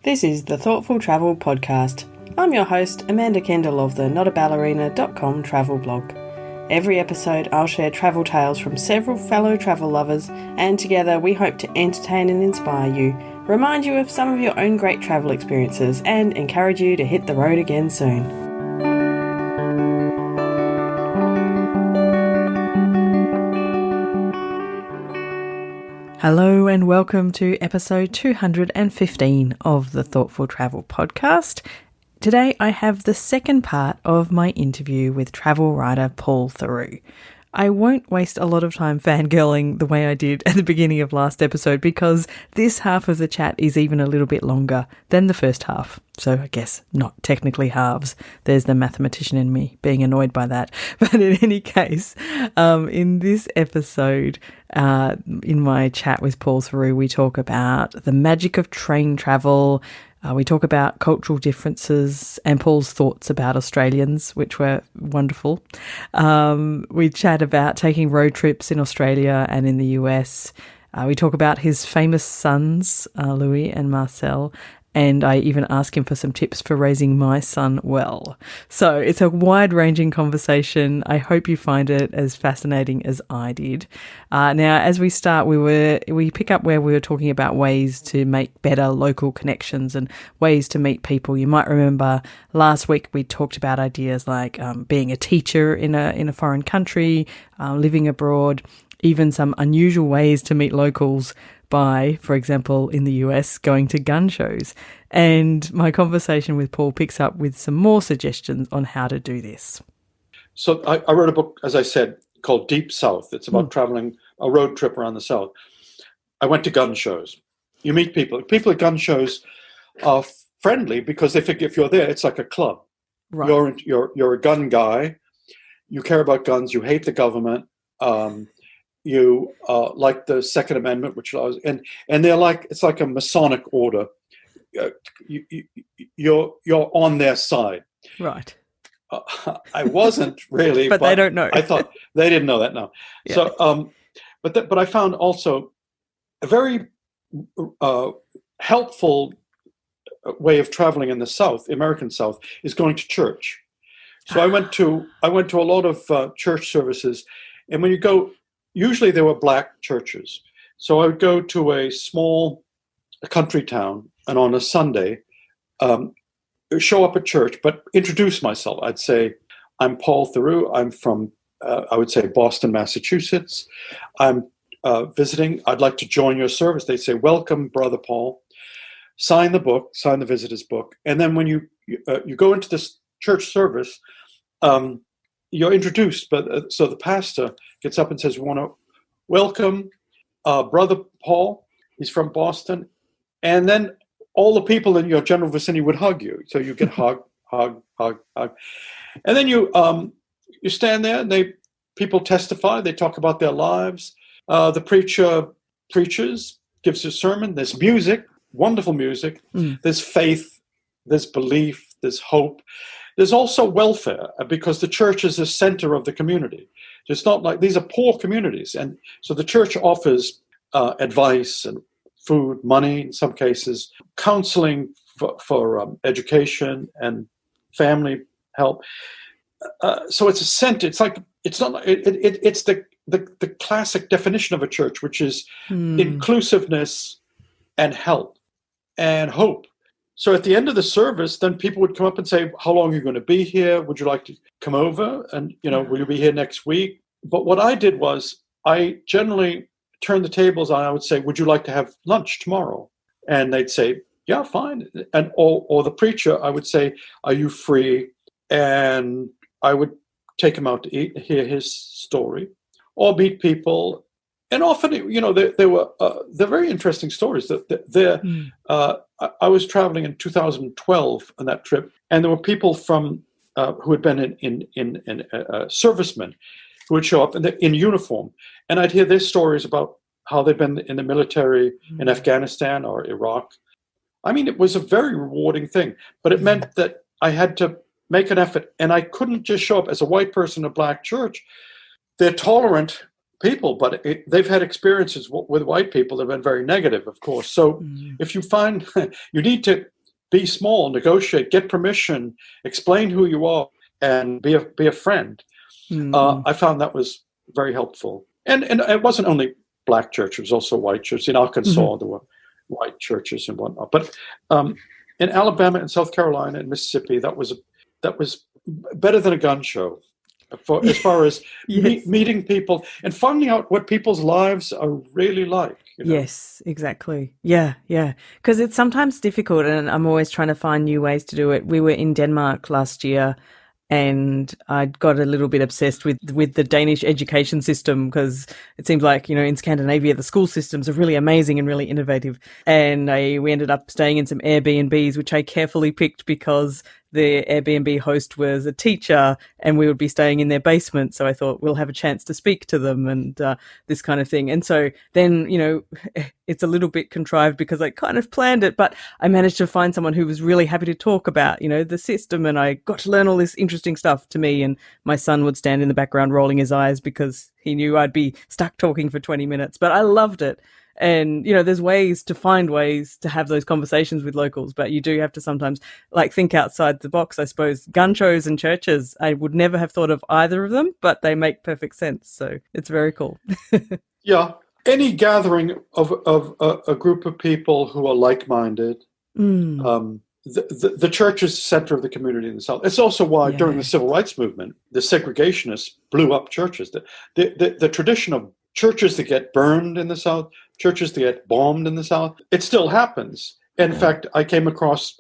This is the Thoughtful Travel Podcast. I'm your host, Amanda Kendall of the notaballerina.com travel blog. Every episode I'll share travel tales from several fellow travel lovers, and together we hope to entertain and inspire you, remind you of some of your own great travel experiences, and encourage you to hit the road again soon. Hello and welcome to episode 215 of the Thoughtful Travel Podcast. Today I have the second part of my interview with travel writer Paul Theroux. I won't waste a lot of time fangirling the way I did at the beginning of last episode because this half of the chat is even a little bit longer than the first half. So I guess not technically halves. There's the mathematician in me being annoyed by that. But in any case, in this episode, in my chat with Paul Theroux, we talk about the magic of train travel. We talk about cultural differences and Paul's thoughts about Australians, which were wonderful. We chat about taking road trips in Australia and in the US. We talk about his famous sons, Louis and Marcel, and I even ask him for some tips for raising my son well. So it's a wide-ranging conversation. I hope you find it as fascinating as I did. Now, as we start, we pick up where we were talking about ways to make better local connections and ways to meet people. You might remember last week we talked about ideas like being a teacher in a foreign country, living abroad, even some unusual ways to meet locals by, for example, in the US, going to gun shows. And my conversation with Paul picks up with some more suggestions on how to do this. So I wrote a book, as I said, called Deep South. It's about traveling a road trip around the South. I went to gun shows. You meet people. People at gun shows are friendly because they think if you're there, it's like a club. Right. You're a gun guy. You care about guns. You hate the government. You like the Second Amendment, which allows, and they're like, it's like a Masonic order. You're on their side, right? I wasn't really, but they don't know. I thought they didn't know that now. Yeah. So, but I found also a very helpful way of traveling in the South, American South, is going to church. So I went to a lot of church services, and when you go. Usually there were black churches. So I would go to a small country town and on a Sunday, show up at church, but introduce myself. I'd say, I'm Paul Theroux. I'm from, I would say, Boston, Massachusetts. I'm visiting. I'd like to join your service. They'd say, welcome, Brother Paul. Sign the book, sign the visitor's book. And then when you go into this church service, you're introduced, but so the pastor gets up and says, we want to welcome Brother Paul. He's from Boston. And then all the people in your general vicinity would hug you. So you get hug. And then you stand there and people testify. They talk about their lives. The preacher preaches, gives a sermon. There's music, wonderful music. There's faith, there's belief, there's hope. There's also welfare because the church is the center of the community. It's not like these are poor communities. And so the church offers advice and food, money in some cases, counseling for education and family help. So it's a center. It's like, it's not, it's the classic definition of a church, which is inclusiveness and help and hope. So at the end of the service, then people would come up and say, how long are you going to be here? Would you like to come over? And, will you be here next week? But what I did was I generally turned the tables on. I would say, would you like to have lunch tomorrow? And they'd say, yeah, fine. And or the preacher, I would say, are you free? And I would take him out to eat, hear his story, or meet people. And often, they're very interesting stories. I was traveling in 2012 on that trip, and there were people from who had been in servicemen who would show up in uniform, and I'd hear their stories about how they've been in the military in Afghanistan or Iraq. I mean, it was a very rewarding thing, but it meant that I had to make an effort, and I couldn't just show up as a white person in a black church. They're tolerant people, but they've had experiences with white people that have been very negative, of course. So if you find you need to be small, negotiate, get permission, explain who you are, and be a friend. I found that was very helpful. And it wasn't only black church; it was also white church. In Arkansas, there were white churches and whatnot. But in Alabama and South Carolina and Mississippi, that was better than a gun show, as far as meeting people and finding out what people's lives are really like. Yes, exactly. Yeah. Because it's sometimes difficult, and I'm always trying to find new ways to do it. We were in Denmark last year, and I got a little bit obsessed with the Danish education system, because it seems like, in Scandinavia, the school systems are really amazing and really innovative. And we ended up staying in some Airbnbs, which I carefully picked because the Airbnb host was a teacher and we would be staying in their basement. So I thought we'll have a chance to speak to them and this kind of thing. And so then, it's a little bit contrived because I kind of planned it, but I managed to find someone who was really happy to talk about, the system, and I got to learn all this interesting stuff to me. And my son would stand in the background rolling his eyes because he knew I'd be stuck talking for 20 minutes, but I loved it. And, there's ways to have those conversations with locals, but you do have to sometimes think outside the box, I suppose. Gun shows and churches, I would never have thought of either of them, but they make perfect sense. So it's very cool. Yeah. Any gathering of a group of people who are like-minded, the church is the center of the community in the South. It's also why during the Civil Rights Movement, the segregationists blew up churches. The tradition of churches that get burned in the South, churches that get bombed in the South, it still happens. In fact, I came across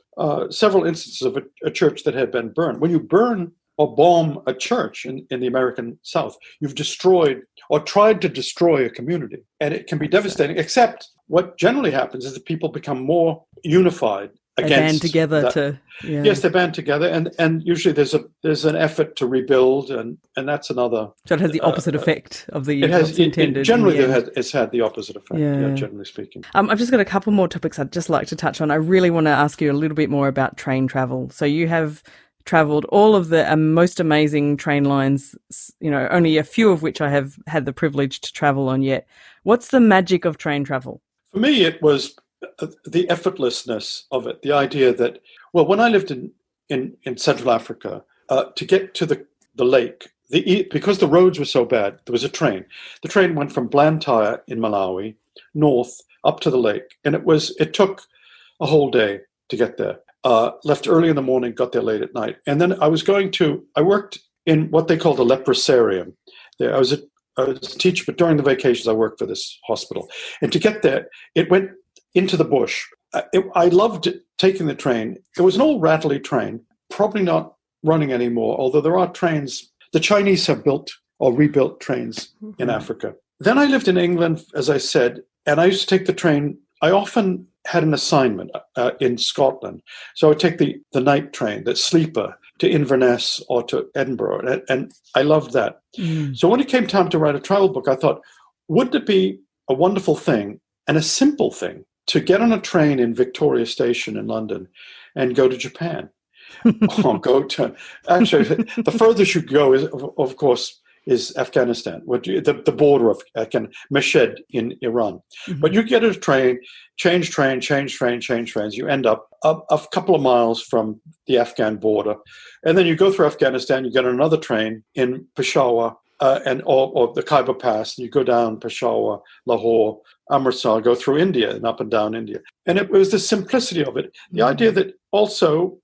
several instances of a church that had been burned. When you burn or bomb a church in the American South, you've destroyed or tried to destroy a community. And it can be devastating, except what generally happens is that people become more unified. They band together Yes, they band together, and usually there's an effort to rebuild, and that's another. So it has the opposite effect of the intended. Generally, it's had the opposite effect. Yeah, generally speaking. I've just got a couple more topics I'd just like to touch on. I really want to ask you a little bit more about train travel. So you have travelled all of the most amazing train lines, only a few of which I have had the privilege to travel on yet. What's the magic of train travel? For me, it was the effortlessness of it, the idea that, when I lived in Central Africa, to get to the lake, because the roads were so bad, there was a train. The train went from Blantyre in Malawi north up to the lake, and it took a whole day to get there. Left early in the morning, got there late at night. And then I worked in what they called a leprosarium. I was a teacher, but during the vacations, I worked for this hospital. And to get there, it went into the bush. I loved taking the train. It was an old rattly train, probably not running anymore, although there are trains. The Chinese have built or rebuilt trains in Africa. Then I lived in England, as I said, and I used to take the train. I often had an assignment in Scotland. So I would take the night train, the sleeper, to Inverness or to Edinburgh, and I loved that. So when it came time to write a travel book, I thought, wouldn't it be a wonderful thing and a simple thing to get on a train in Victoria Station in London and go to Japan? Or actually, the furthest you go is, of course, is Afghanistan, the border of Mashhad in Iran. But you get a train, change trains. You end up a couple of miles from the Afghan border. And then you go through Afghanistan, you get another train in Peshawar or the Khyber Pass, and you go down Peshawar, Lahore, Amritsar, go through India and up and down India. And it was the simplicity of it. The idea that also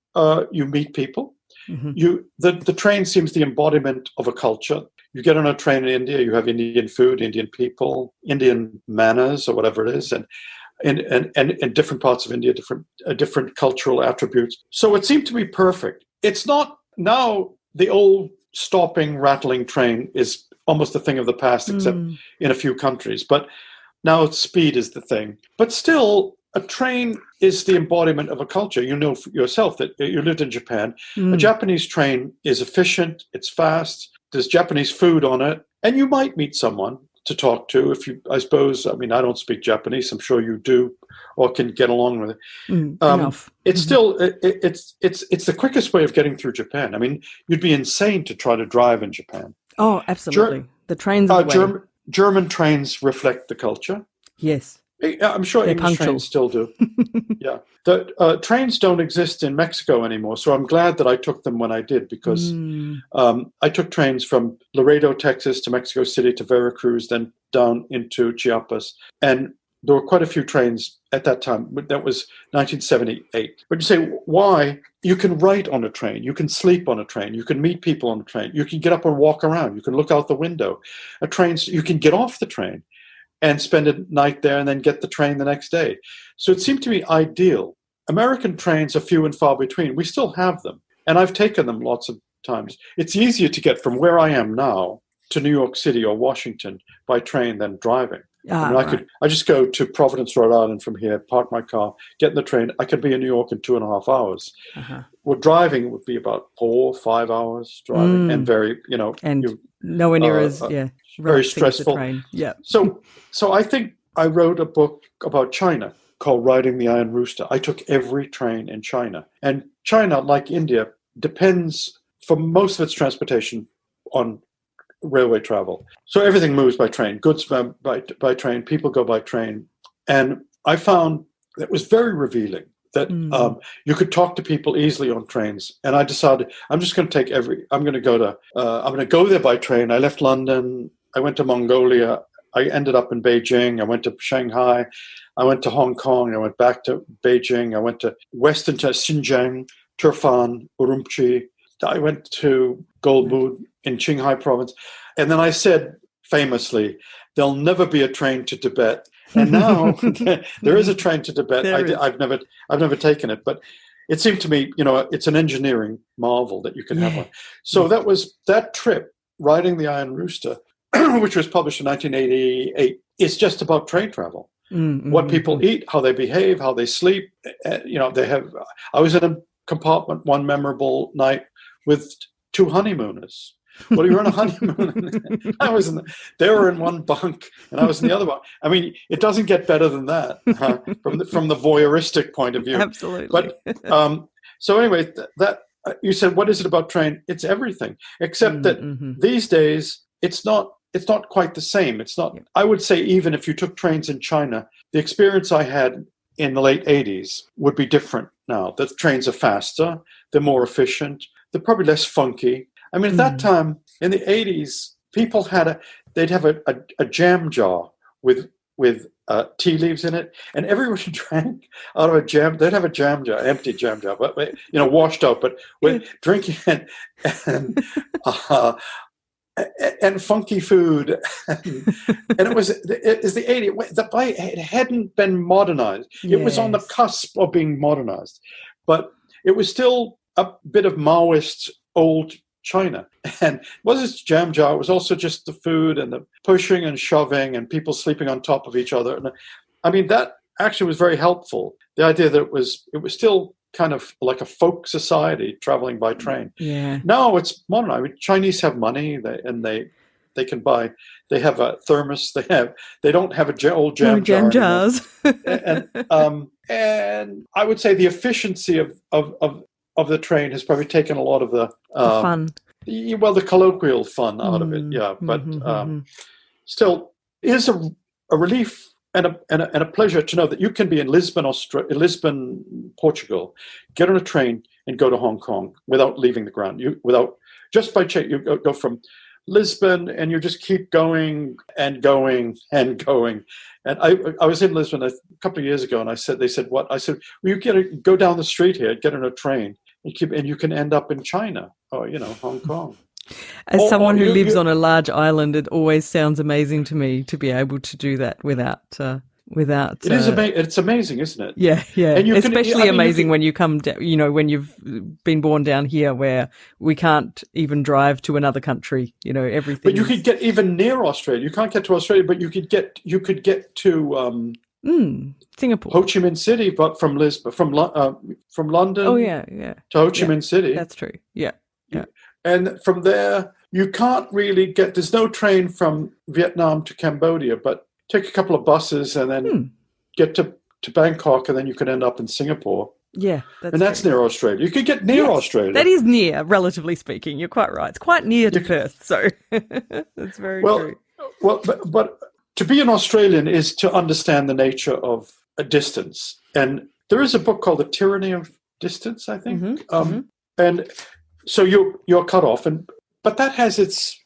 you meet people. The train seems the embodiment of a culture. You get on a train in India, you have Indian food, Indian people, Indian manners, or whatever it is, and in different parts of India, different cultural attributes. So it seemed to be perfect. It's not now. The old stopping, rattling train is almost a thing of the past, except in a few countries. But now speed is the thing. But still, a train is the embodiment of a culture. You know for yourself that you lived in Japan. A Japanese train is efficient, it's fast, there's Japanese food on it, and you might meet someone to talk to I don't speak Japanese, I'm sure you do, or can get along with it. Enough. It's still, it's the quickest way of getting through Japan. I mean, you'd be insane to try to drive in Japan. Oh, absolutely. The trains are the way. German trains reflect the culture. Yes. I'm sure They're English punctual. trains still do. Yeah. The trains don't exist in Mexico anymore, so I'm glad that I took them when I did, because I took trains from Laredo, Texas to Mexico City to Veracruz, then down into Chiapas. And there were quite a few trains at that time. That was 1978. But you say, why? You can write on a train. You can sleep on a train. You can meet people on a train. You can get up and walk around. You can look out the window. You can get off the train and spend a night there and then get the train the next day. So it seemed to me ideal. American trains are few and far between. We still have them, and I've taken them lots of times. It's easier to get from where I am now to New York City or Washington by train than driving. I just go to Providence, Rhode Island from here, park my car, get in the train. I could be in New York in 2.5 hours. Well, driving would be about 4 or 5 hours driving, and very, nowhere near as very stressful. Yeah. So I think I wrote a book about China called Riding the Iron Rooster. I took every train in China, and China, like India, depends for most of its transportation on railway travel. So everything moves by train, goods by train, people go by train. And I found that was very revealing, that you could talk to people easily on trains. And I decided I'm going to go there by train. I left London. I went to Mongolia. I ended up in Beijing. I went to Shanghai. I went to Hong Kong. I went back to Beijing. I went to Western Xinjiang, Turfan, Urumqi. I went to Golbu in Qinghai province. And then I said famously, there'll never be a train to Tibet. And now there is a train to Tibet. I've never taken it, but it seemed to me, it's an engineering marvel that you can have one. So that was that trip, Riding the Iron Rooster, which was published in 1988. It's just about train travel. What people eat, how they behave, how they sleep. I was in a compartment one memorable night with 2 honeymooners. Well, you're on a honeymoon. They were in one bunk, and I was in the other one. I mean, it doesn't get better than that from the voyeuristic point of view. Absolutely. But so anyway, that you said, what is it about train? It's everything, except that these days it's not quite the same. It's not. I would say even if you took trains in China, the experience I had in the late 80s would be different now. The trains are faster, they're more efficient, they're probably less funky. I mean, at that time, in the 80s, people they'd have a jam jar with tea leaves in it, and everybody drank out of a jam. They'd have a jam jar, empty jam jar, but washed out, but with drinking and funky food, and it was the 80s. It hadn't been modernized. It was on the cusp of being modernized, but it was still a bit of Maoist old China. And it wasn't just jam jar, it was also just the food and the pushing and shoving and people sleeping on top of each other. And I mean, that actually was very helpful. The idea that it was still kind of like a folk society traveling by train. Yeah. Now it's modern. I mean, Chinese have money, they can buy. They have a thermos. They don't have old jam jar jars. and I would say the efficiency of the train has probably taken a lot of the fun. The colloquial fun out of it. Yeah, but still, it is a relief and a pleasure to know that you can be in Lisbon, Portugal, get on a train and go to Hong Kong without leaving the ground. Just by chance, you go from Lisbon and you just keep going and going and going. And I was in Lisbon a couple of years ago, and they said, what? I said, well, you go down the street here, get on a train, and you can end up in China or Hong Kong. As someone who lives on a large island, it always sounds amazing to me to be able to do that without. It is amazing. It's amazing, isn't it? Yeah. And especially amazing when you come down. When you've been born down here, where we can't even drive to another country. Everything. But you could get even near Australia. You can't get to Australia, but you could get to Singapore, Ho Chi Minh City, but from Lisbon, from London. Oh yeah. To Ho Chi Minh City. That's true. Yeah. And from there, you can't really get. There's no train from Vietnam to Cambodia, but take a couple of buses and then get to Bangkok, and then you can end up in Singapore. Yeah, that's near Australia. You could get near Australia. That is near, relatively speaking. You're quite right. It's quite near to Perth, so that's very true. Well, but to be an Australian is to understand the nature of a distance. And there is a book called The Tyranny of Distance, I think. And so you're cut off, but that has its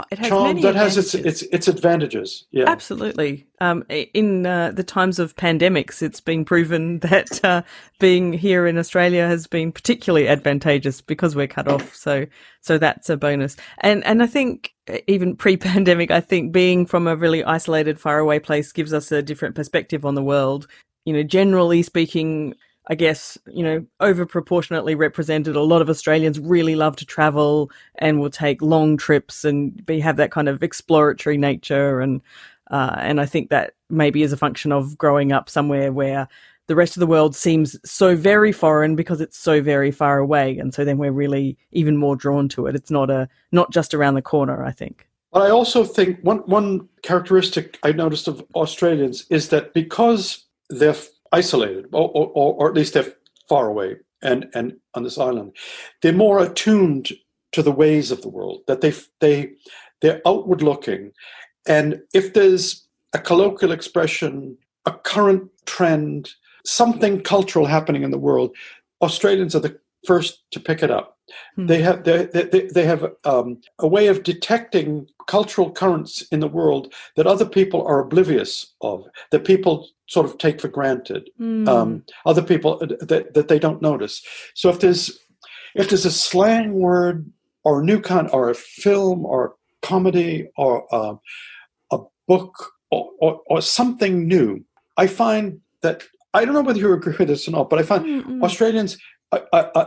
it has charm. many That has advantages. its advantages. Yeah, Absolutely. In the times of pandemics, it's been proven that being here in Australia has been particularly advantageous because we're cut off. So that's a bonus. And I think even pre-pandemic, I think being from a really isolated, faraway place gives us a different perspective on the world. Generally speaking, I guess, over proportionately represented. A lot of Australians really love to travel and will take long trips and have that kind of exploratory nature. And I think that maybe is a function of growing up somewhere where the rest of the world seems so very foreign because it's so very far away. And so then we're really even more drawn to it. It's not just around the corner, I think. But I also think one characteristic I noticed of Australians is that because they're isolated, or at least they're far away and on this island, they're more attuned to the ways of the world, that they're outward looking. And if there's a colloquial expression, a current trend, something cultural happening in the world, Australians are the first to pick it up. They have a way of detecting cultural currents in the world that other people are oblivious of, that people sort of take for granted. Other people that they don't notice. So if there's a slang word or a new kind, or a film or a comedy or a book or something new, I find that, I don't know whether you agree with this or not, but I find Australians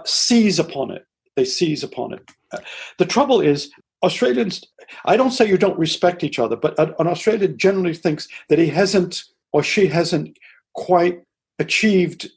seize upon it. They seize upon it. The trouble is, Australians, I don't say you don't respect each other, but an Australian generally thinks that he hasn't or she hasn't quite achieved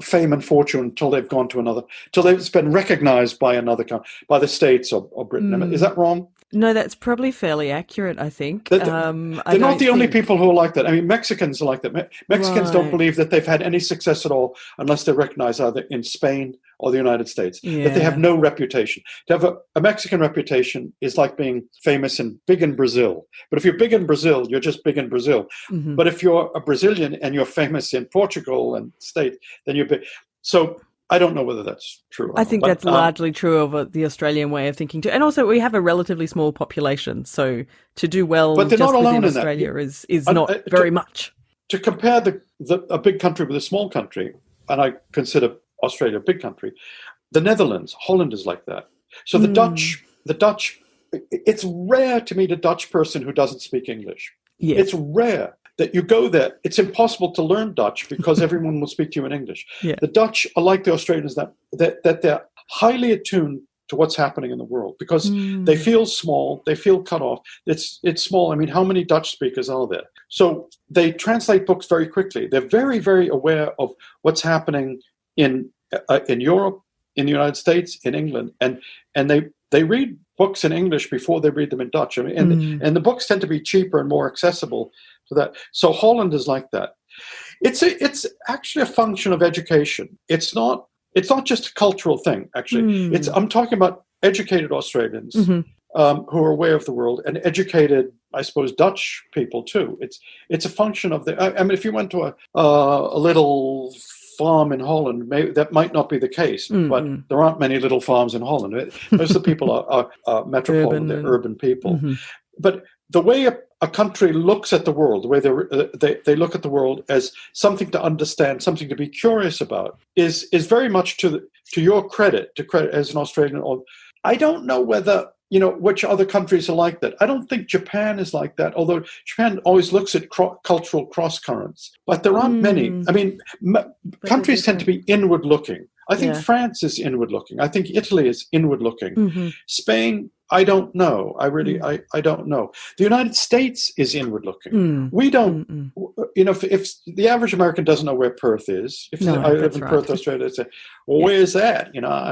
fame and fortune until they've gone to another, till they've been recognized by another country, by the States or Britain. Is that wrong? No, that's probably fairly accurate, I think. They're not the only people who are like that. I mean, Mexicans are like that. Mexicans don't believe that they've had any success at all unless they're recognized either in Spain or the United States, that they have no reputation. To have a Mexican reputation is like being famous and big in Brazil. But if you're big in Brazil, you're just big in Brazil. But if you're a Brazilian and you're famous in Portugal and State, then you're big. So I don't know whether that's true. I think that's largely true of the Australian way of thinking too. And also we have a relatively small population, so to do well but they're just not alone within in Australia is not very much. To compare a big country with a small country, and I consider Australia a big country, the Netherlands, Holland is like that. So the Dutch, it's rare to meet a Dutch person who doesn't speak English. Yes. It's rare that you go there. It's impossible to learn Dutch because everyone will speak to you in English. Yeah. The Dutch are like the Australians that they're highly attuned to what's happening in the world because they feel small, they feel cut off. It's small. I mean, how many Dutch speakers are there? So they translate books very quickly. They're very, very aware of what's happening in Europe, in the United States, in England, and they read books in English before they read them in Dutch. I mean, and the books tend to be cheaper and more accessible to that. So Holland is like that. It's actually a function of education. It's not just a cultural thing. Actually, I'm talking about educated Australians who are aware of the world, and educated, I suppose, Dutch people too. It's a function of I mean, if you went to a little farm in Holland, maybe that might not be the case, but there aren't many little farms in Holland. Most of the people are metropolitan, they're urban people. But the way a country looks at the world, the way they look at the world as something to understand, something to be curious about, is very much to your credit, as an Australian. I don't know whether, which other countries are like that. I don't think Japan is like that, although Japan always looks at cultural cross currents. But there aren't many. I mean, countries tend to be inward looking. I think France is inward looking. I think Italy is inward looking. Spain, I don't know. I don't know. The United States is inward looking. We don't, if the average American doesn't know where Perth is, I live in Perth, Australia, they say, well, where's that?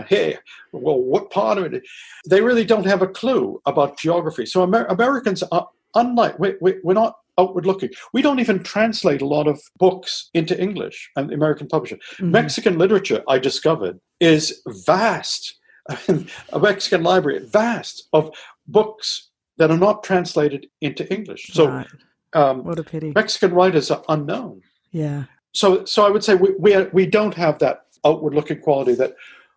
Hey, well, what part of it? They really don't have a clue about geography. So Americans are unlike, we're not outward looking. We don't even translate a lot of books into English, and American publisher. Mexican literature, I discovered, is vast. A Mexican library, vast of books that are not translated into English. So Right. What a pity. Mexican writers are unknown. Yeah. So I would say we don't have that outward-looking quality that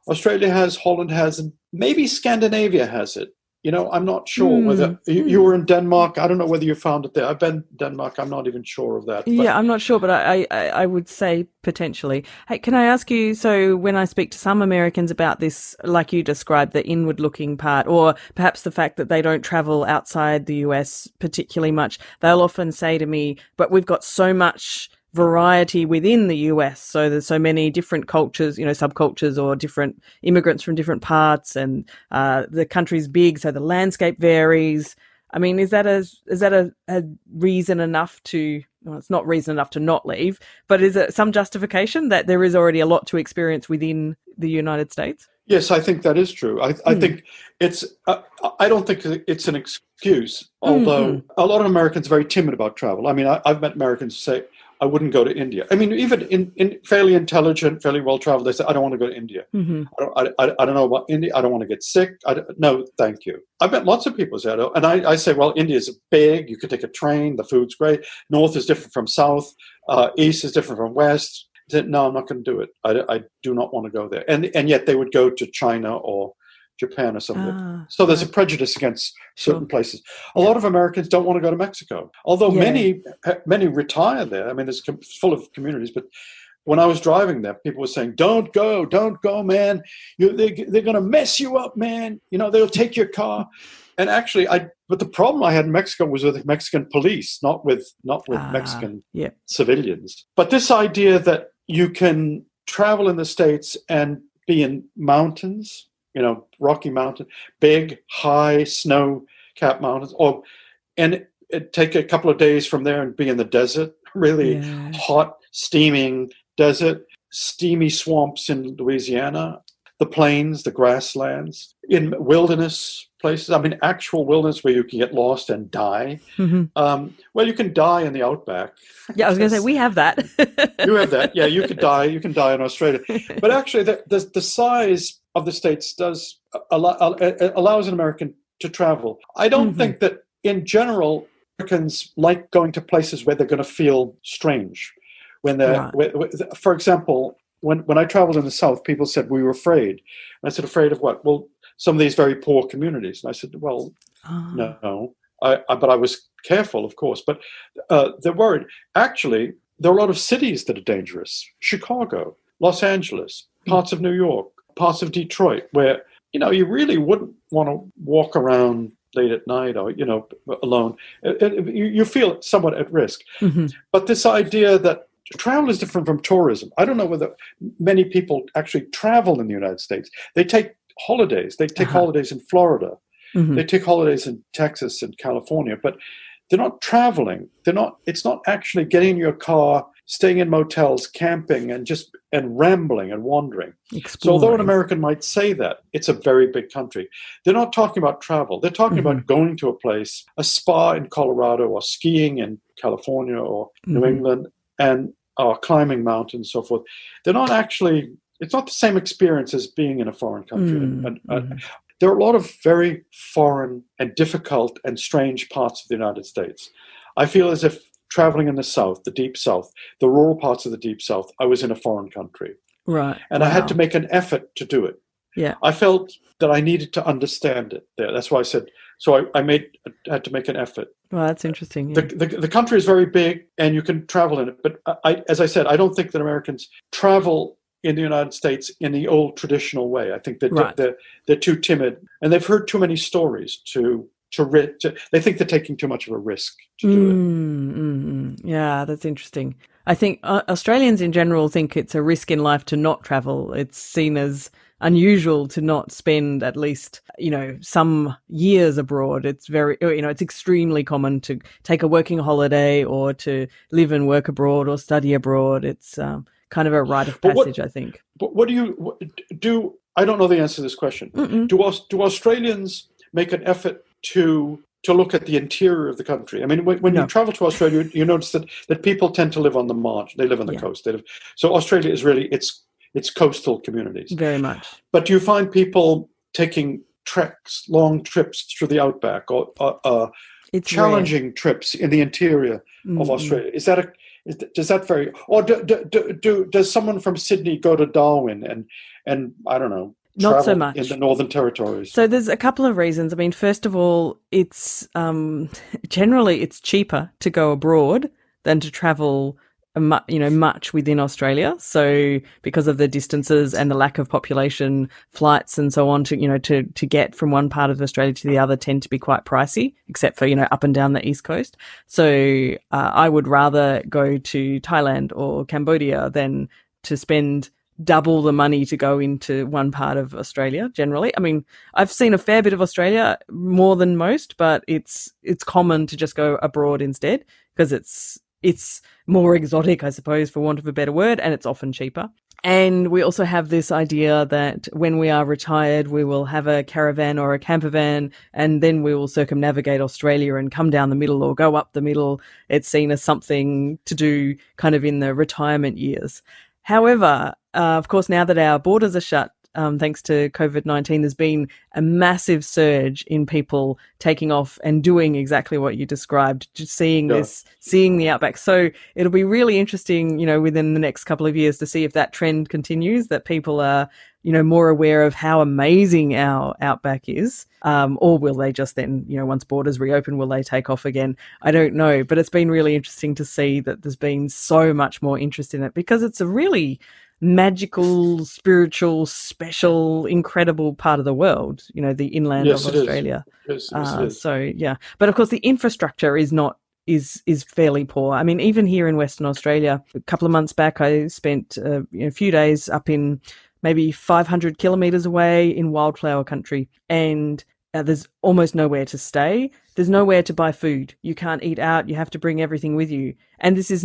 Australia has, Holland has, and maybe Scandinavia has it. I'm not sure whether you were in Denmark. I don't know whether you found it there. I've been to Denmark. I'm not even sure of that. Yeah, I'm not sure, but I would say potentially. Hey, can I ask you, so when I speak to some Americans about this, like you described, the inward-looking part, or perhaps the fact that they don't travel outside the US particularly much, they'll often say to me, but we've got so much variety within the US. So there's so many different cultures, subcultures or different immigrants from different parts, and the country's big, so the landscape varies. I mean, is that a reason enough to, well, it's not reason enough to not leave, but is it some justification that there is already a lot to experience within the United States? Yes, I think that is true. I think it's, I don't think it's an excuse, although a lot of Americans are very timid about travel. I mean, I've met Americans who say, I wouldn't go to India. I mean, even in fairly intelligent, fairly well-traveled, they say, I don't want to go to India. I don't know about India. I don't want to get sick. No, thank you. I've met lots of people who say that. And I say, well, India is big. You could take a train. The food's great. North is different from south. East is different from west. I said, no, I'm not going to do it. I do not want to go there. And yet they would go to China or Japan or something. So there's a prejudice against certain places. A lot of Americans don't want to go to Mexico, although many retire there. I mean, it's full of communities. But when I was driving there, people were saying, don't go, man. They're going to mess you up, man. They'll take your car. And actually, but the problem I had in Mexico was with the Mexican police, not with Mexican civilians. But this idea that you can travel in the States and be in mountains, Rocky Mountain, big, high, snow-capped mountains, and take a couple of days from there and be in the desert, really hot, steaming desert, steamy swamps in Louisiana, the plains, the grasslands, in wilderness places. I mean, actual wilderness where you can get lost and die. Well, you can die in the outback. Yeah, I was going to say, we have that. You have that. Yeah, you could die. You can die in Australia. But actually, the size of the States allows an American to travel. I don't think that, in general, Americans like going to places where they're going to feel strange. When they're, for example, when I traveled in the South, people said we were afraid. And I said, afraid of what? Well, some of these very poor communities. And I said, well, no. But I was careful, of course. But they're worried. Actually, there are a lot of cities that are dangerous. Chicago, Los Angeles, parts of New York, parts of Detroit, where, you really wouldn't want to walk around late at night or, alone. You feel somewhat at risk. But this idea that travel is different from tourism. I don't know whether many people actually travel in the United States. They take holidays. They take holidays in Florida. They take holidays in Texas and California, but they're not traveling. It's not actually getting in your car, staying in motels, camping, and rambling and wandering. So although an American might say that, it's a very big country. They're not talking about travel. They're talking about going to a place, a spa in Colorado or skiing in California or New England, and climbing mountains and so forth. They're not actually, it's not the same experience as being in a foreign country. There are a lot of very foreign and difficult and strange parts of the United States. I feel as if traveling in the South, the Deep South, the rural parts of the Deep South, I was in a foreign country. Right. And I had to make an effort to do it. Yeah. I felt that I needed to understand it there. That's why I said, so I had to make an effort. Well, that's interesting. Yeah. The country is very big and you can travel in it. But as I said, I don't think that Americans travel in the United States in the old traditional way. I think that they're too timid and they've heard too many stories they think they're taking too much of a risk to do it. Yeah, that's interesting. I think Australians in general think it's a risk in life to not travel. It's seen as unusual to not spend at least, some years abroad. It's very, it's extremely common to take a working holiday or to live and work abroad or study abroad. It's kind of a rite of passage, I think. But what do you do? I don't know the answer to this question. Do Australians make an effort to look at the interior of the country? I mean, when you travel to Australia, you notice that people tend to live on the margin. They live on the coast. So Australia is really, it's coastal communities. Very much. But do you find people taking treks, long trips through the outback, or It's challenging trips in the interior of Australia. Does that vary? Or does someone from Sydney go to Darwin and I don't know, not so travel much in the Northern Territories? So there's a couple of reasons. I mean, first of all, it's generally it's cheaper to go abroad than to travel much within Australia. So because of the distances and the lack of population, flights and so on to get from one part of Australia to the other tend to be quite pricey, except for, up and down the East Coast. So I would rather go to Thailand or Cambodia than to spend double the money to go into one part of Australia generally. I mean, I've seen a fair bit of Australia, more than most, but it's common to just go abroad instead because it's more exotic, I suppose, for want of a better word, and it's often cheaper. And we also have this idea that when we are retired, we will have a caravan or a camper van, and then we will circumnavigate Australia and come down the middle or go up the middle. It's seen as something to do kind of in the retirement years. However, of course, now that our borders are shut, thanks to COVID-19, there's been a massive surge in people taking off and doing exactly what you described, just seeing the outback. So it'll be really interesting, within the next couple of years to see if that trend continues, that people are, more aware of how amazing our outback is. Or will they just then, once borders reopen, will they take off again? I don't know. But it's been really interesting to see that there's been so much more interest in it because it's a really magical, spiritual, special, incredible part of the world, the inland of Australia. Yes, it is. So, yeah. But of course, the infrastructure is fairly poor. I mean, even here in Western Australia, a couple of months back, I spent a few days up in maybe 500 kilometres away in wildflower country, and there's almost nowhere to stay. There's nowhere to buy food. You can't eat out. You have to bring everything with you. And this is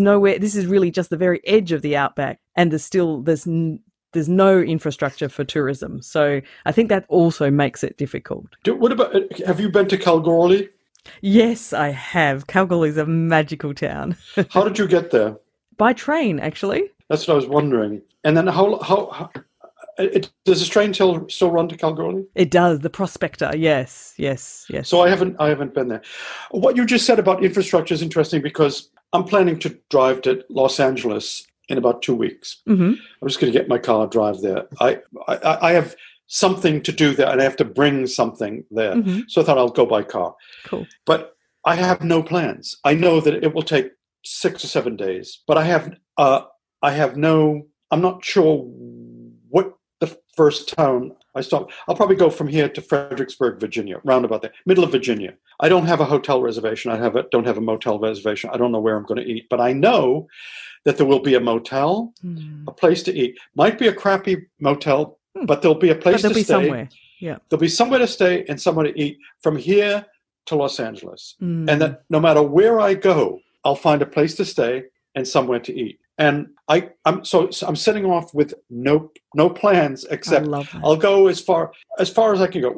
really just the very edge of the outback. And there's no infrastructure for tourism. So I think that also makes it difficult. Have you been to Kalgoorlie? Yes, I have. Kalgoorlie is a magical town. How did you get there? By train, actually. That's what I was wondering. And then does the train still run to Kalgoorlie? It does. The Prospector, yes. So I haven't been there. What you just said about infrastructure is interesting because I'm planning to drive to Los Angeles in about 2 weeks. Mm-hmm. I'm just going to get my car, drive there. I have something to do there, and I have to bring something there. Mm-hmm. So I thought I'll go by car. Cool. But I have no plans. I know that it will take 6 or 7 days, but I'm not sure what the first town I stop. I'll probably go from here to Fredericksburg, Virginia, round about there, middle of Virginia. I don't have a hotel reservation. Don't have a motel reservation. I don't know where I'm going to eat, but I know that there will be a motel, a place to eat. Might be a crappy motel, but there'll be a place to stay. Somewhere. Yeah. There'll be somewhere to stay and somewhere to eat from here to Los Angeles. And that no matter where I go, I'll find a place to stay and somewhere to eat. And I'm setting off with no plans except I'll go as far as I can go.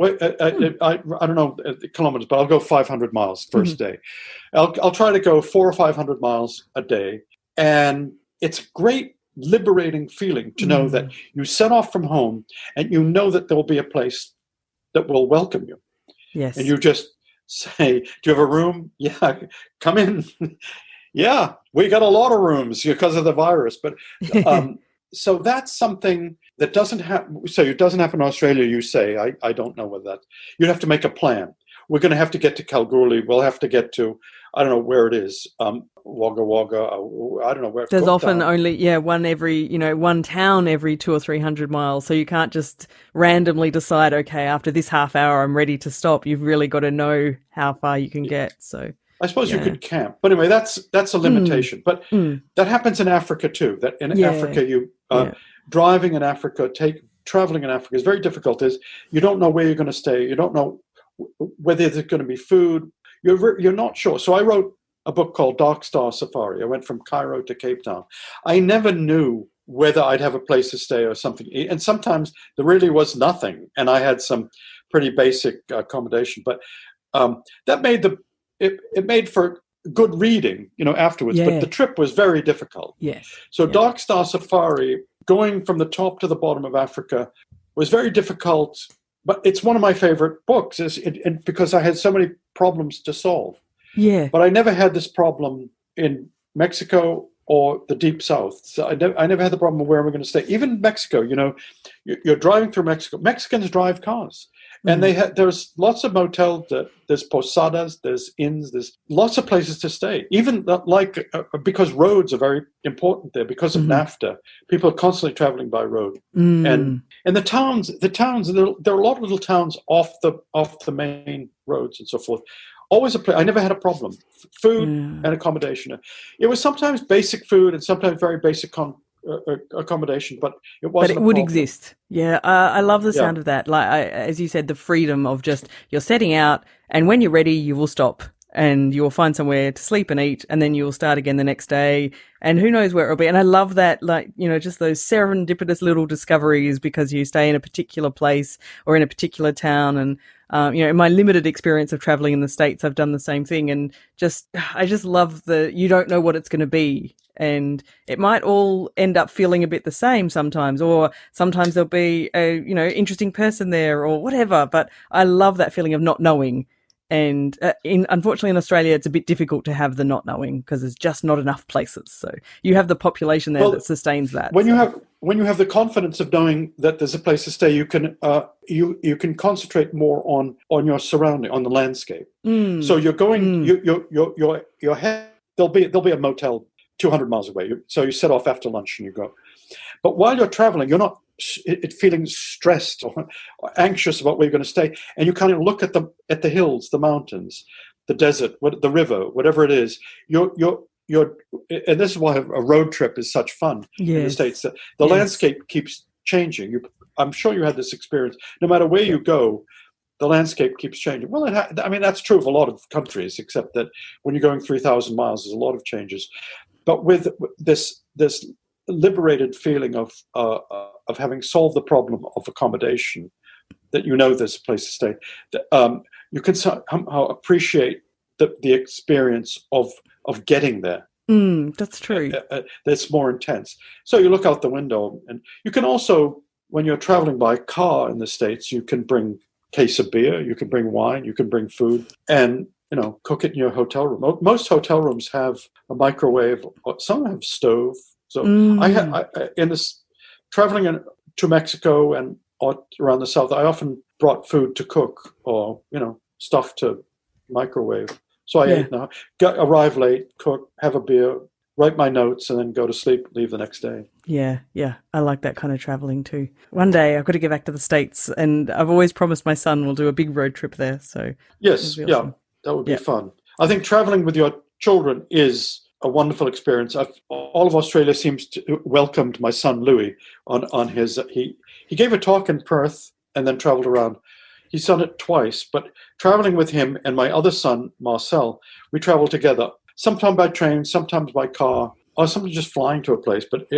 I don't know kilometers, but I'll go 500 miles first day. I'll try to go 400 or 500 miles a day, and it's a great liberating feeling to know that you set off from home and you know that there will be a place that will welcome you. Yes, and you just say, "Do you have a room? Yeah, come in." Yeah, we got a lot of rooms because of the virus, but so that's something that doesn't happen. So it doesn't happen in Australia. You say, I don't know whether that you'd have to make a plan. We're going to have to get to Kalgoorlie. We'll have to get to, I don't know where it is, Wagga Wagga. I don't know where. There's often only one town every 200 or 300 miles. So you can't just randomly decide, okay, after this half hour, I'm ready to stop. You've really got to know how far you can get. So. I suppose you could camp, but anyway, that's a limitation. But that happens in Africa too. That in Africa, you driving in Africa, traveling in Africa is very difficult. You don't know where you're going to stay. You don't know whether there's going to be food. You're not sure. So I wrote a book called Dark Star Safari. I went from Cairo to Cape Town. I never knew whether I'd have a place to stay or something. And sometimes there really was nothing, and I had some pretty basic accommodation. But that made it made for good reading, afterwards. But the trip was very difficult. Yes. So Dark Star Safari, going from the top to the bottom of Africa, was very difficult but it's one of my favorite books, because I had so many problems to solve. Yeah. But I never had this problem in Mexico or the Deep South. So I never had the problem of where am I going to stay. Even Mexico, you're driving through Mexico. Mexicans drive cars. And there's lots of motels, there's posadas, there's inns, there's lots of places to stay. Even because roads are very important there, because of NAFTA, people are constantly traveling by road. And the towns, there are a lot of little towns off the main roads and so forth. Always a place. I never had a problem. Food and accommodation. It was sometimes basic food and sometimes very basic accommodation, but it wasn't. But it would exist. Yeah, I love the sound of that. Like as you said, the freedom of just you're setting out, and when you're ready, you will stop and you will find somewhere to sleep and eat, and then you will start again the next day. And who knows where it'll be. And I love that, just those serendipitous little discoveries because you stay in a particular place or in a particular town. And in my limited experience of traveling in the States, I've done the same thing. And I just love you don't know what it's going to be. And it might all end up feeling a bit the same sometimes, or sometimes there'll be a, interesting person there or whatever. But I love that feeling of not knowing. And unfortunately in Australia, it's a bit difficult to have the not knowing because there's just not enough places. So you have the population there that sustains that. When you have the confidence of knowing that there's a place to stay, you can concentrate more on your surrounding, on the landscape. So you're going, your head. There'll be a motel 200 miles away. So you set off after lunch and you go. But while you're traveling, you're not feeling stressed or anxious about where you're going to stay, and you kind of look at the hills, the mountains, the desert, the river, whatever it is. You're and this is why a road trip is such fun in the States. The landscape keeps changing. I'm sure you had this experience. No matter where you go, the landscape keeps changing. Well, that's true of a lot of countries, except that when you're going 3,000 miles, there's a lot of changes. But with this liberated feeling of having solved the problem of accommodation, that there's a place to stay, you can somehow appreciate the experience of getting there. That's true. That's more intense. So you look out the window, and you can also, when you're traveling by car in the States, you can bring a case of beer, you can bring wine, you can bring food, and cook it in your hotel room. Most hotel rooms have a microwave. Some have stove. So I in this traveling to Mexico and around the South, I often brought food to cook or stuff to microwave. So I ate now. Arrive late, cook, have a beer, write my notes, and then go to sleep. Leave the next day. Yeah. I like that kind of traveling too. One day I've got to get back to the States, and I've always promised my son we'll do a big road trip there. So yes, awesome. That would be fun. I think traveling with your children is a wonderful experience. All of Australia seems to welcomed my son Louis on his. He gave a talk in Perth and then traveled around. He's done it twice, but traveling with him and my other son Marcel, we travel together. Sometimes by train, sometimes by car, or sometimes just flying to a place. But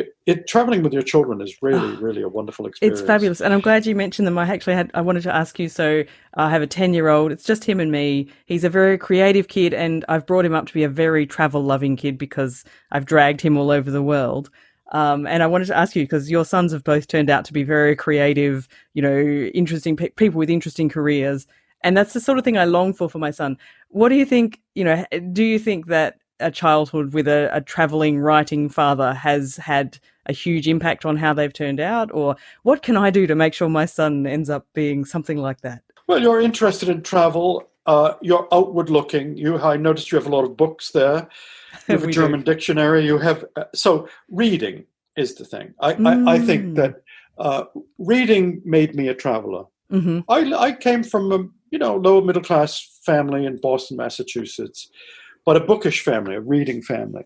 traveling with your children is really, really a wonderful experience. It's fabulous, and I'm glad you mentioned them. I wanted to ask you. So I have a 10-year-old. It's just him and me. He's a very creative kid, and I've brought him up to be a very travel-loving kid because I've dragged him all over the world. And I wanted to ask you, because your sons have both turned out to be very creative, interesting people with interesting careers. And that's the sort of thing I long for my son. What do you think, do you think that a childhood with a traveling, writing father has had a huge impact on how they've turned out? Or what can I do to make sure my son ends up being something like that? Well, you're interested in travel. You're outward looking. I noticed you have a lot of books there. You have a German dictionary. You have so reading is the thing. I think that reading made me a traveler. Mm-hmm. I came from a lower middle class family in Boston, Massachusetts, but a bookish family, a reading family,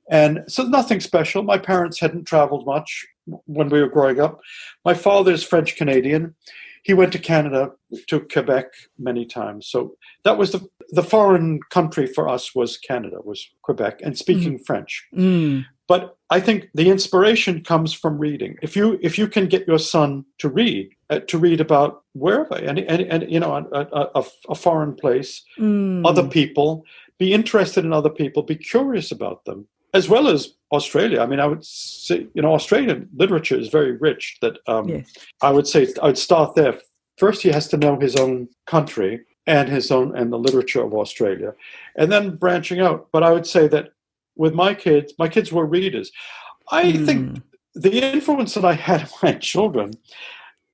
and so nothing special. My parents hadn't traveled much when we were growing up. My father is French Canadian. He went to Canada, to Quebec many times. So that was the foreign country for us was Canada, was Quebec, and speaking French. But I think the inspiration comes from reading. If you can get your son to read about wherever, and a foreign place, other people, be interested in other people, be curious about them, as well as Australia. I mean, I would say, Australian literature is very rich. That I would say I would start there first he has to know his own country and the literature of Australia, and then branching out. But I would say that with my kids were readers. I think the influence that I had on my children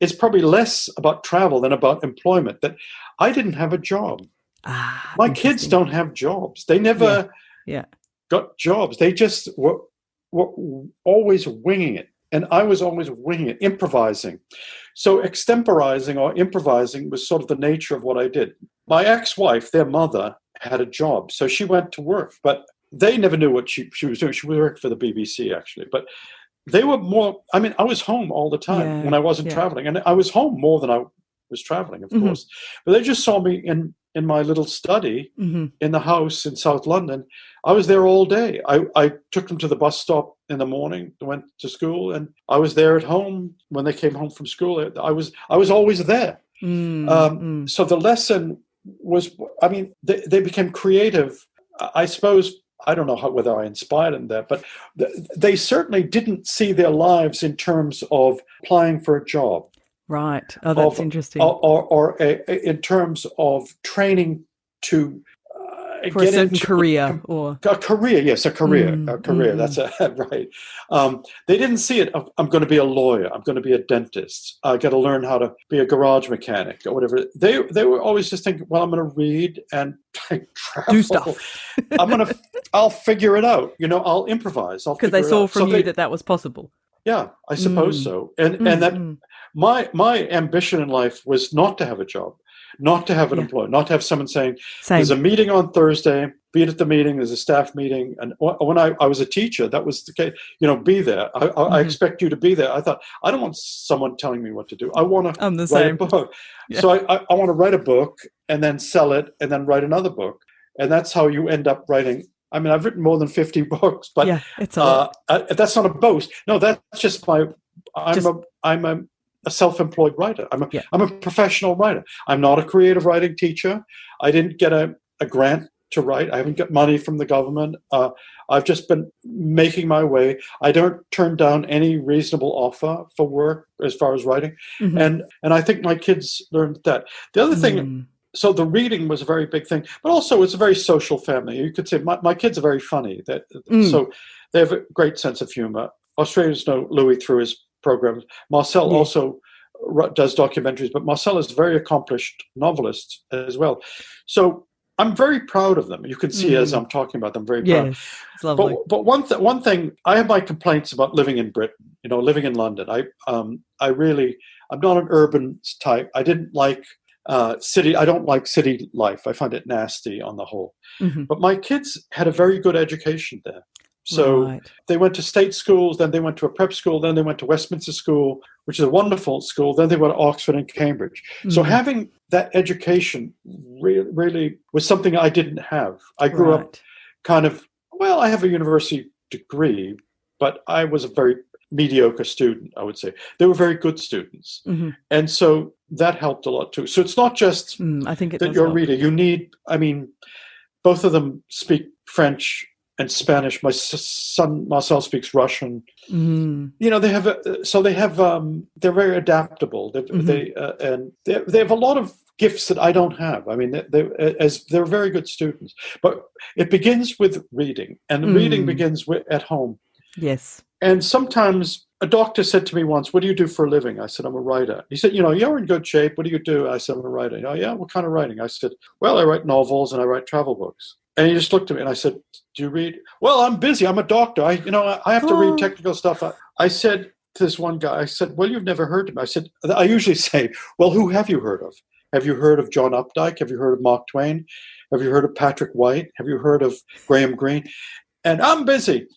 is probably less about travel than about employment, that I didn't have a job. My kids don't have jobs. They never got jobs. They just were always winging it. And I was always winging it, improvising. So extemporizing or improvising was sort of the nature of what I did. My ex-wife, their mother, had a job. So she went to work, but they never knew what she was doing. She worked for the BBC, actually. But they were more, I mean, I was home all the time when I wasn't traveling. And I was home more than I was traveling, of course. But they just saw me in my little study in the house in South London. I was there all day. I took them to the bus stop in the morning, went to school, and I was there at home when they came home from school. I was always there. So the lesson was, I mean, they became creative. I suppose, I don't know whether I inspired them there, but they certainly didn't see their lives in terms of applying for a job. Right. Oh, that's interesting. Or in terms of training to for a certain career, or a career. Yes, a career. That's right. They didn't see it. I'm going to be a lawyer. I'm going to be a dentist. I got to learn how to be a garage mechanic or whatever. They were always just thinking, well, I'm going to read and travel. Do stuff. I'll figure it out. I'll improvise. Because they saw from you that was possible. Yeah, I suppose so. And that my ambition in life was not to have a job, not to have an employer, not to have someone saying, there's a meeting on Thursday, be at the meeting, there's a staff meeting. And when I was a teacher, that was the case, be there. I expect you to be there. I thought, I don't want someone telling me what to do. I want to write a book. Yeah. So I want to write a book and then sell it and then write another book. And that's how you end up writing. I mean, I've written more than 50 books, but it's that's not a boast. No, that's just I'm a self-employed writer. I'm a professional writer. I'm not a creative writing teacher. I didn't get a grant to write. I haven't got money from the government. I've just been making my way. I don't turn down any reasonable offer for work as far as writing. And I think my kids learned that. The other thing, so the reading was a very big thing, but also it's a very social family. You could say my kids are very funny. So they have a great sense of humor. Australians know Louis through his programs. Marcel also does documentaries, but Marcel is a very accomplished novelist as well. So I'm very proud of them. You can see as I'm talking about them, very proud. Yes, it's lovely. But one thing, I have my complaints about living in Britain, living in London. I'm not an urban type. I didn't like city. I don't like city life. I find it nasty on the whole. But my kids had a very good education there. So they went to state schools, then they went to a prep school, then they went to Westminster School, which is a wonderful school, then they went to Oxford and Cambridge. So having that education really was something I didn't have. I grew up I have a university degree, but I was a very mediocre student, I would say. They were very good students. And so that helped a lot too. So it's not just I think that you're a reader. You need, both of them speak French and Spanish. My son Marcel speaks Russian. They're very adaptable. They have a lot of gifts that I don't have. They're very good students. But it begins with reading, and reading begins at home. Yes. And sometimes a doctor said to me once, "What do you do for a living?" I said, "I'm a writer." He said, "You're in good shape. What do you do?" I said, "I'm a writer." "Oh, yeah? What kind of writing?" I said, "Well, I write novels and I write travel books." And he just looked at me and I said, "Do you read?" "Well, I'm busy. I'm a doctor. I have to read technical stuff." I said to this one guy, I said, "Well, you've never heard of him." I usually say, "Well, who have you heard of? Have you heard of John Updike? Have you heard of Mark Twain? Have you heard of Patrick White? Have you heard of Graham Greene?" And I'm busy.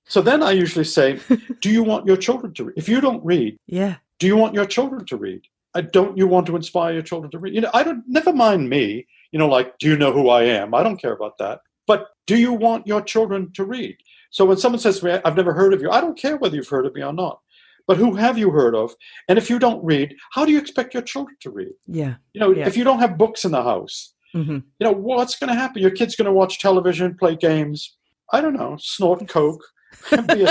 So then I usually say, "Do you want your children to read? If you don't read, do you want your children to read? Don't you want to inspire your children to read?" Never mind me. Do you know who I am? I don't care about that. But do you want your children to read? So when someone says to me, "I've never heard of you," I don't care whether you've heard of me or not. But who have you heard of? And if you don't read, how do you expect your children to read? If you don't have books in the house, what's going to happen? Your kid's going to watch television, play games, I don't know, snort Coke. be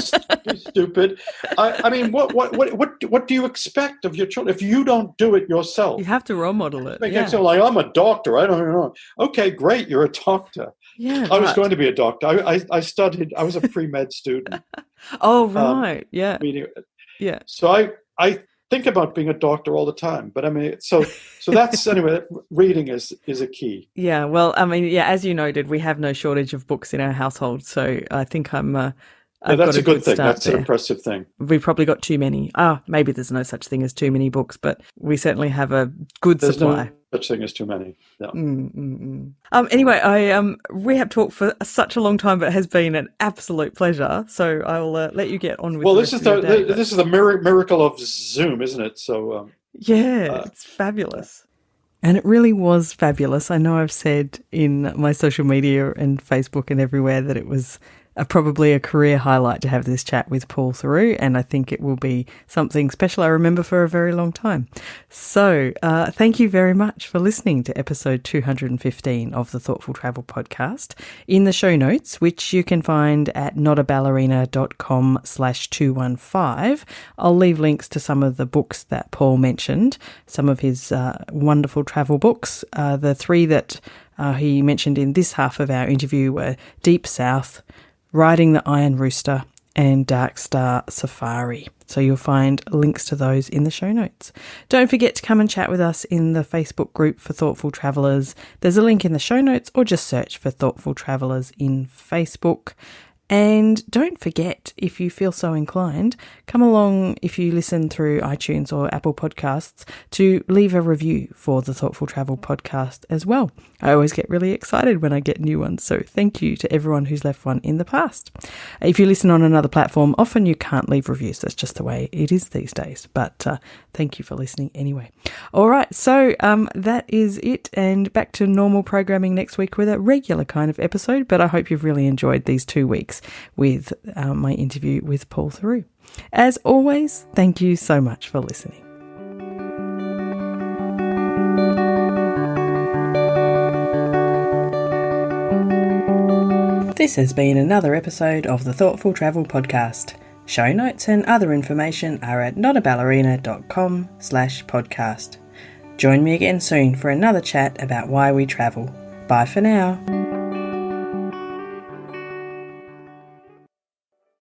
stupid. I mean, what do you expect of your children if you don't do it yourself? You have to role model it. Yeah. So, like, I'm a doctor. I don't know. Okay, great. You're a doctor. Yeah, I was going to be a doctor. I studied. I was a pre-med student. Oh, right. Yeah. Yeah. So I think about being a doctor all the time. But I mean, so that's anyway. Reading is a key. Yeah. Well, I mean, yeah. As you noted, we have no shortage of books in our household, so I think I've that's got a good thing. start That's there. an impressive thing. We've probably got too many. Maybe there's no such thing as too many books, but we certainly have a good supply. No such thing as too many. No. Anyway, we have talked for such a long time, but it has been an absolute pleasure. So I'll let you get on with. Well, this is the miracle of Zoom, isn't it? So it's fabulous. And it really was fabulous. I know I've said in my social media and Facebook and everywhere that it was probably a career highlight to have this chat with Paul Theroux, and I think it will be something special I remember for a very long time. So thank you very much for listening to episode 215 of the Thoughtful Travel podcast. In the show notes, which you can find at notaballerina.com/215, I'll leave links to some of the books that Paul mentioned, some of his wonderful travel books. The three that he mentioned in this half of our interview were Deep South, Riding the Iron Rooster, and Dark Star Safari. So you'll find links to those in the show notes. Don't forget to come and chat with us in the Facebook group for Thoughtful Travellers. There's a link in the show notes, or just search for Thoughtful Travellers in Facebook. And don't forget, if you feel so inclined, come along, if you listen through iTunes or Apple Podcasts, to leave a review for the Thoughtful Travel podcast as well. I always get really excited when I get new ones, so thank you to everyone who's left one in the past. If you listen on another platform, often you can't leave reviews. That's just the way it is these days, but thank you for listening anyway. All right, so that is it, and back to normal programming next week with a regular kind of episode, but I hope you've really enjoyed these 2 weeks with my interview with Paul Theroux. As always, thank you so much for listening. This has been another episode of the Thoughtful Travel podcast. Show notes and other information are at notaballerina.com/podcast. Join me again soon for another chat about why we travel. Bye for now.